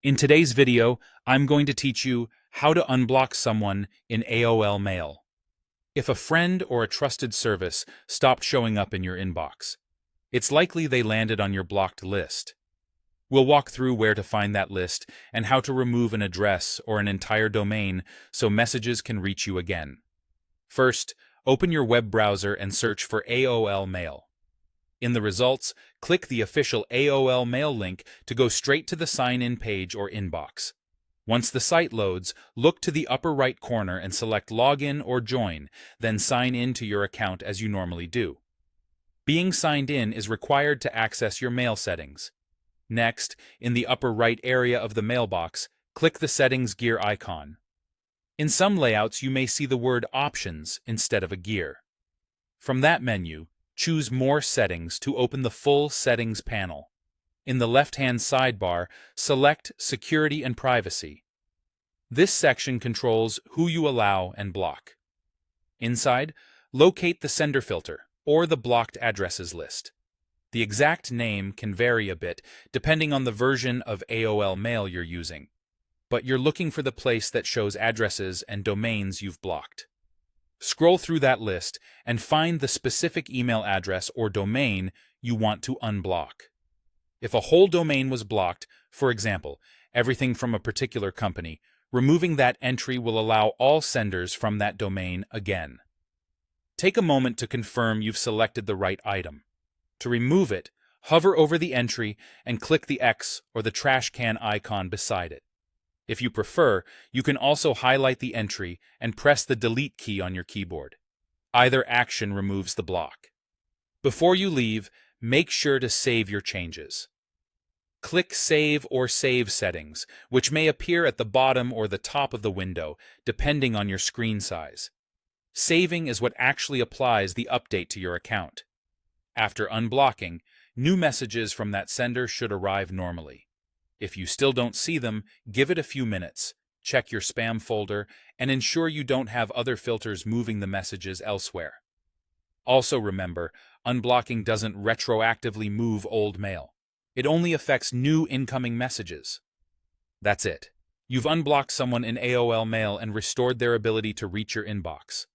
In today's video, I'm going to teach you how to unblock someone in AOL Mail. If a friend or a trusted service stopped showing up in your inbox, it's likely they landed on your blocked list. We'll walk through where to find that list and how to remove an address or an entire domain so messages can reach you again. First, open your web browser and search for AOL Mail. In the results, click the official AOL Mail link to go straight to the sign-in page or inbox. Once the site loads, look to the upper right corner and select Login or Join, then sign in to your account as you normally do. Being signed in is required to access your mail settings. Next, in the upper right area of the mailbox, click the Settings gear icon. In some layouts, you may see the word Options instead of a gear. From that menu, choose More Settings to open the full Settings panel. In the left-hand sidebar, select Security and Privacy. This section controls who you allow and block. Inside, locate the sender filter, or the blocked addresses list. The exact name can vary a bit depending on the version of AOL Mail you're using, but you're looking for the place that shows addresses and domains you've blocked. Scroll through that list and find the specific email address or domain you want to unblock. If a whole domain was blocked, for example, everything from a particular company, removing that entry will allow all senders from that domain again. Take a moment to confirm you've selected the right item. To remove it, hover over the entry and click the X or the trash can icon beside it. If you prefer, you can also highlight the entry and press the Delete key on your keyboard. Either action removes the block. Before you leave, make sure to save your changes. Click Save or Save Settings, which may appear at the bottom or the top of the window, depending on your screen size. Saving is what actually applies the update to your account. After unblocking, new messages from that sender should arrive normally. If you still don't see them, give it a few minutes, check your spam folder, and ensure you don't have other filters moving the messages elsewhere. Also remember, unblocking doesn't retroactively move old mail. It only affects new incoming messages. That's it. You've unblocked someone in AOL Mail and restored their ability to reach your inbox.